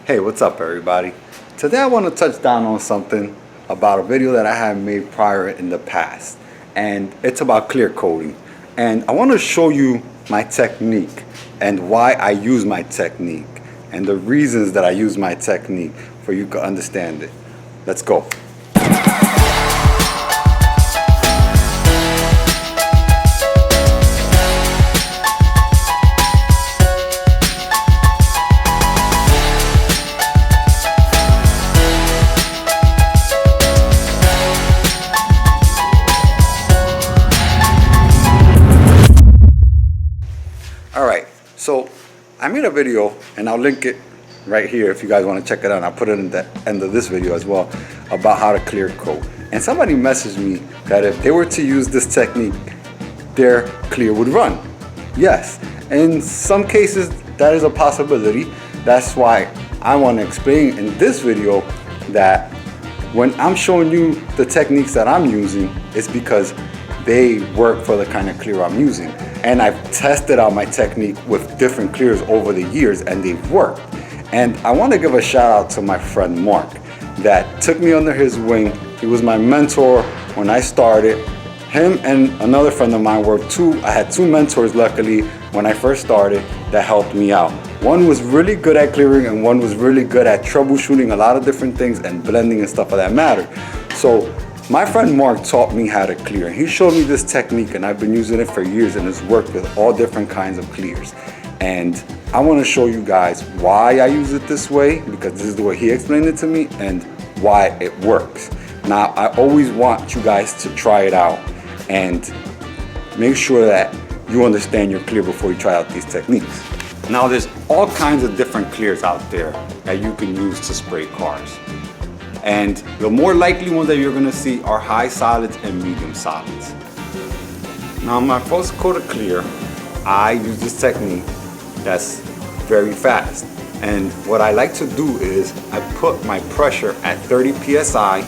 Hey, what's up everybody? Today I want to touch down on something about a video that I have made prior in the past, and it's about clear coating. And I want to show you my technique and why I use my technique and the reasons that I use my technique for you to understand it. Let's go. Alright, so I made a video and I'll link it right here if you guys want to check it out. I'll put it in the end of this video as well about how to clear coat. And somebody messaged me that if they were to use this technique, their clear would run. Yes, in some cases that is a possibility. That's why I want to explain in this video that when I'm showing you the techniques that I'm using, it's because they work for the kind of clear I'm using. And I've tested out my technique with different clears over the years and they've worked. And I want to give a shout out to my friend Mark that took me under his wing. He was my mentor when I started. Him and another friend of mine I had two mentors luckily when I first started that helped me out. One was really good at clearing and one was really good at troubleshooting a lot of different things and blending and stuff of that matter. So my friend Mark taught me how to clear. He showed me this technique and I've been using it for years and it's worked with all different kinds of clears. And I want to show you guys why I use it this way, because this is the way he explained it to me and why it works. Now, I always want you guys to try it out and make sure that you understand your clear before you try out these techniques. Now, there's all kinds of different clears out there that you can use to spray cars. And the more likely ones that you're gonna see are high solids and medium solids. Now, my first coat of clear, I use this technique that's very fast. And what I like to do is I put my pressure at 30 psi,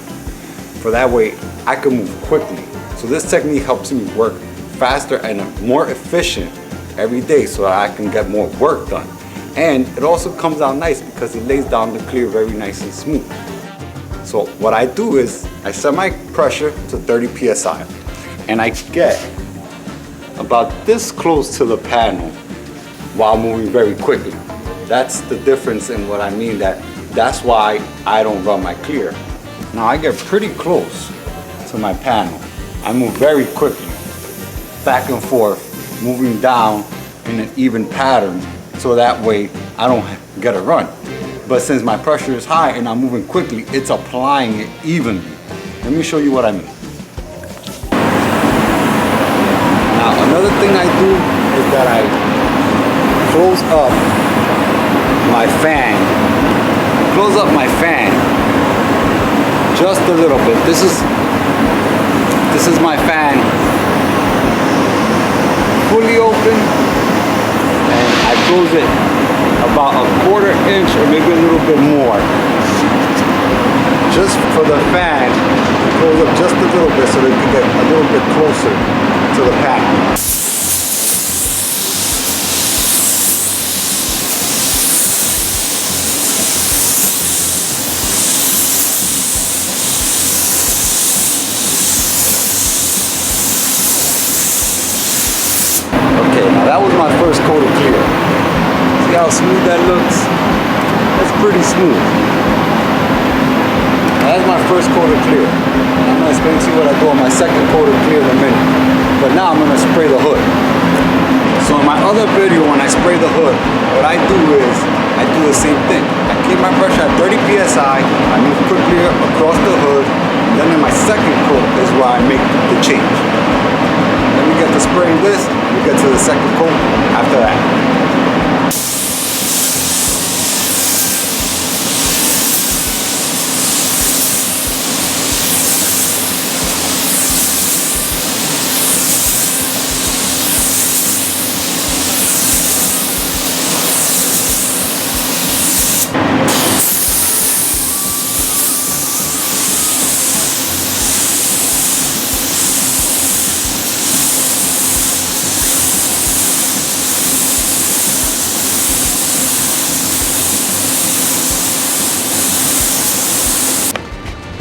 for that way I can move quickly. So this technique helps me work faster and more efficient every day so that I can get more work done. And it also comes out nice because it lays down the clear very nice and smooth. So what I do is I set my pressure to 30 psi and I get about this close to the panel while moving very quickly. That's the difference in what I mean, that's why I don't run my clear. Now I get pretty close to my panel. I move very quickly, back and forth, moving down in an even pattern so that way I don't get a run. But since my pressure is high and I'm moving quickly, it's applying it evenly. Let me show you what I mean. Now, another thing I do is that I close up my fan. Close up my fan just a little bit. This is my fan fully open, and I close it about a quarter inch or maybe a little bit more. Just for the fan, close up just a little bit so they can get a little bit closer to the panel. Okay, now that was my first coat of clear. See how smooth that looks? That's pretty smooth. That's my first coat of clear. I'm going to explain to you what I do on my second coat of clear in a minute. But now I'm going to spray the hood. So in my other video when I spray the hood, what I do is I do the same thing. I keep my pressure at 30 psi, I move quickly across the hood, and then in my second coat is where I make the change. Then we get to spraying this, we get to the second coat after that.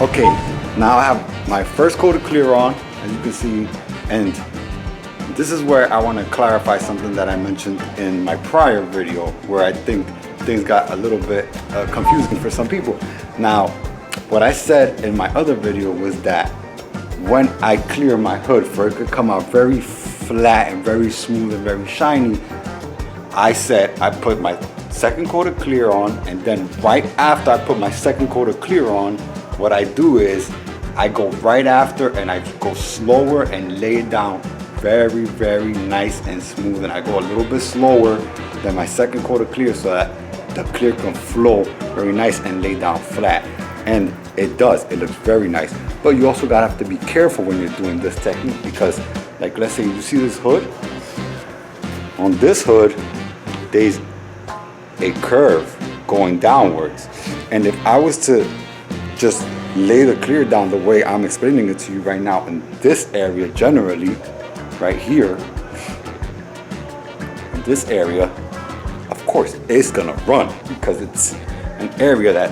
Okay, now I have my first coat of clear on, as you can see, and this is where I want to clarify something that I mentioned in my prior video, where I think things got a little bit confusing for some people. Now, what I said in my other video was that when I clear my hood for it to come out very flat and very smooth and very shiny, I said I put my second coat of clear on, and then right after I put my second coat of clear on, what I do is I go right after and I go slower and lay it down very, very nice and smooth, and I go a little bit slower than my second coat of clear so that the clear can flow very nice and lay down flat. And it does, it looks very nice. But you also gotta have to be careful when you're doing this technique, because like, let's say you see this hood. On this hood, there's a curve going downwards. And if I was to just lay the clear down the way I'm explaining it to you right now in this area, generally, right here, in this area, of course, it's gonna run because it's an area that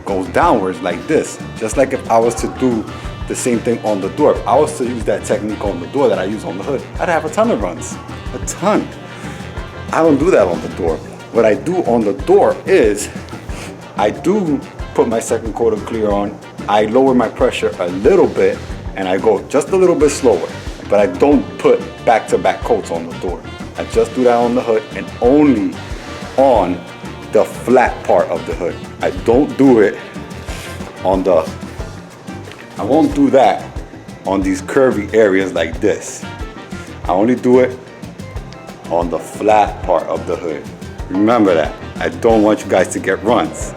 goes downwards like this. Just like if I was to do the same thing on the door. If I was to use that technique on the door that I use on the hood, I'd have a ton of runs, a ton. I don't do that on the door. What I do on the door is I do put my second coat of clear on, I lower my pressure a little bit, and I go just a little bit slower, but I don't put back-to-back coats on the door. I just do that on the hood and only on the flat part of the hood. I don't do it on the, I won't do that on these curvy areas like this. I only do it on the flat part of the hood. Remember that. I don't want you guys to get runs.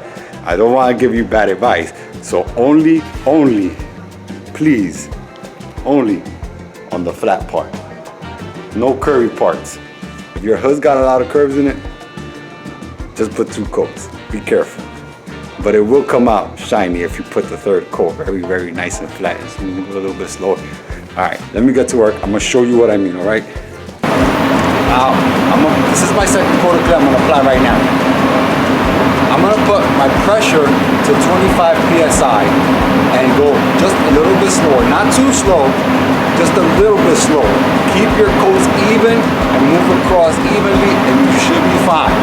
I don't want to give you bad advice. So only, please, only on the flat part. No curvy parts. If your hood's got a lot of curves in it, just put 2 coats. Be careful. But it will come out shiny if you put the third coat very, very nice and flat and smooth, a little bit slower. All right, let me get to work. I'm gonna show you what I mean, all right? Now, this is my second coat of clear I'm gonna apply right now. I'm gonna put my pressure to 25 PSI and go just a little bit slower. Not too slow, just a little bit slower. Keep your coats even and move across evenly and you should be fine.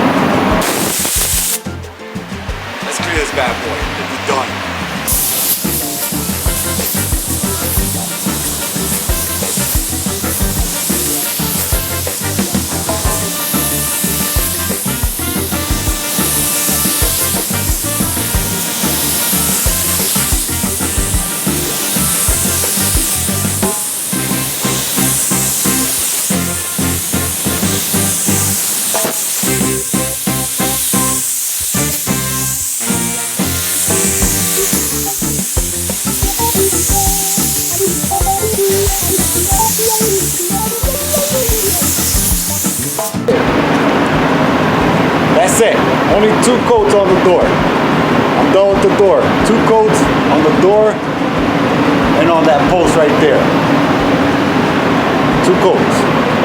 Let's clear this bad boy. It's done. That's it. Only 2 coats on the door. I'm done with the door. 2 coats on the door and on that post right there. 2 coats.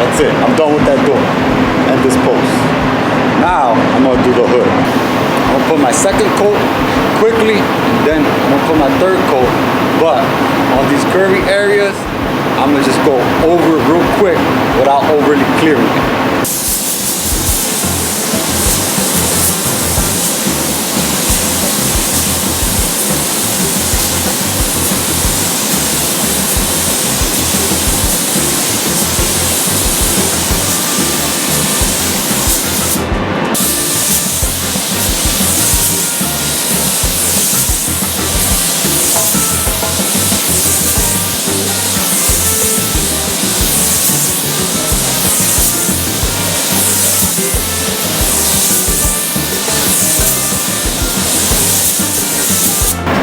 That's it. I'm done with that door and this post. Now I'm gonna do the hood. I'm gonna put my second coat quickly, then I'm gonna put my third coat. But on these curvy areas, I'm gonna just go over it real quick without overly clearing it.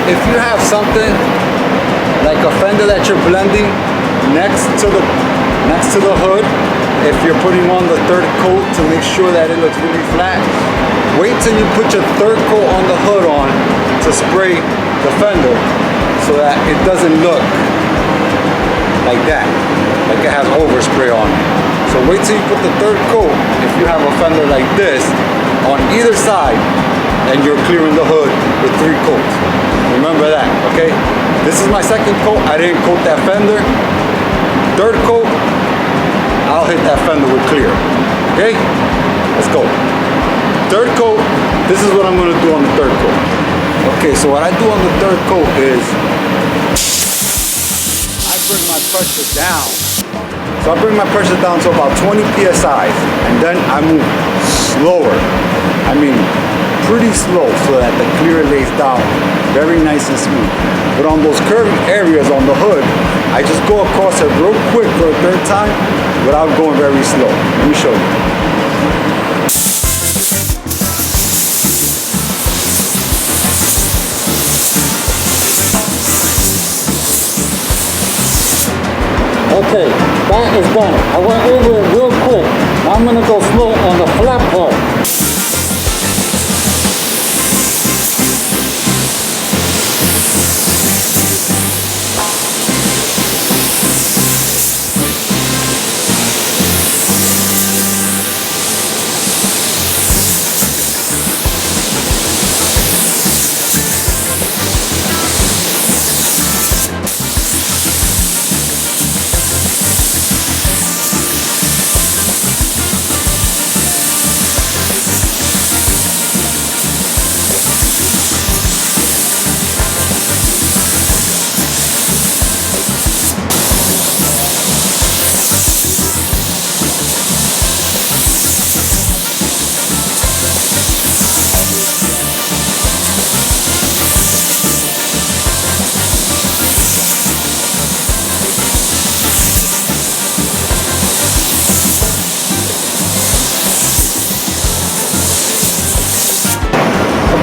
If you have something like a fender that you're blending next to the hood, if you're putting on the third coat to make sure that it looks really flat, wait till you put your third coat on the hood on to spray the fender so that it doesn't look like that, like it has overspray on it. So wait till you put the third coat, if you have a fender like this, on either side, and you're clearing the hood with 3 coats. Remember that, okay? This is my second coat. I didn't coat that fender. Third coat, I'll hit that fender with clear. Okay? Let's go. Third coat, this is what I'm gonna do on the third coat. Okay, so what I do on the third coat is I bring my pressure down. So I bring my pressure down to about 20 psi, and then I move slower. I mean, pretty slow, so that the clear lays down very nice and smooth. But on those curvy areas on the hood, I just go across it real quick for a third time without going very slow. Let me show you. Okay, that is done. I went over it real quick. Now I'm gonna go slow on the flap part.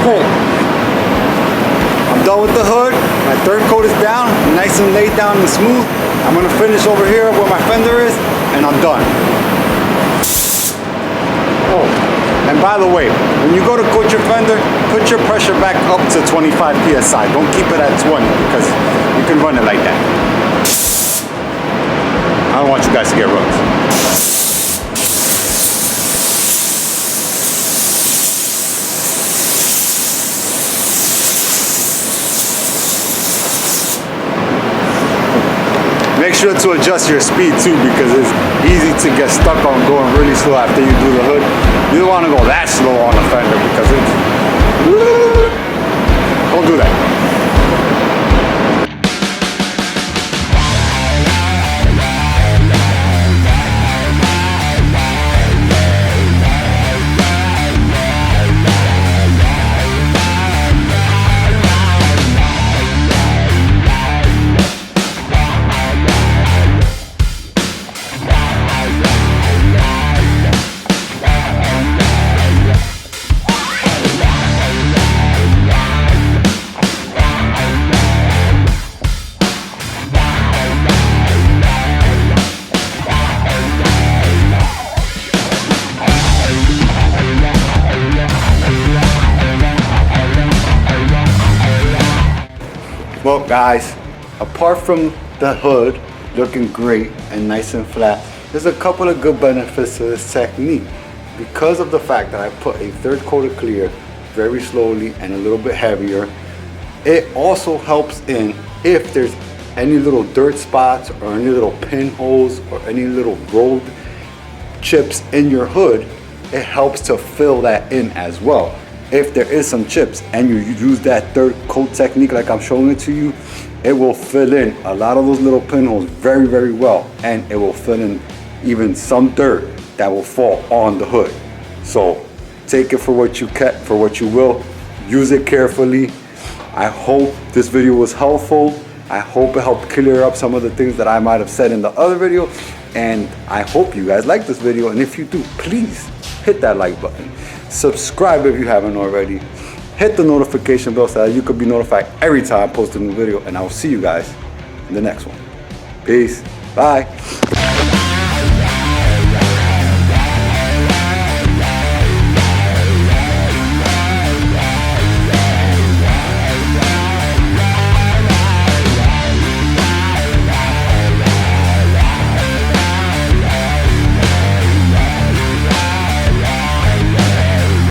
Okay. I'm done with the hood. My third coat is down, nice and laid down and smooth. I'm gonna finish over here where my fender is, and I'm done. Oh, and by the way, when you go to coat your fender, put your pressure back up to 25 psi. Don't keep it at 20 because you can run it like that. I don't want you guys to get runs. Make sure to adjust your speed too, because it's easy to get stuck on going really slow after you do the hood. You don't want to go that slow on the fender because it's... Don't do that. Well guys, apart from the hood looking great and nice and flat, there's a couple of good benefits to this technique. Because of the fact that I put a third coat of clear very slowly and a little bit heavier, it also helps in if there's any little dirt spots or any little pinholes or any little road chips in your hood, it helps to fill that in as well. If there is some chips and you use that third coat technique like I'm showing it to you, it will fill in a lot of those little pinholes very, very well, and it will fill in even some dirt that will fall on the hood. So take it for what you will. Use it carefully. I hope this video was helpful. I hope it helped clear up some of the things that I might have said in the other video, and I hope you guys like this video. And if you do, please hit that like button. Subscribe if you haven't already. Hit the notification bell so that you could be notified every time I post a new video, and I will see you guys in the next one. Peace. Bye.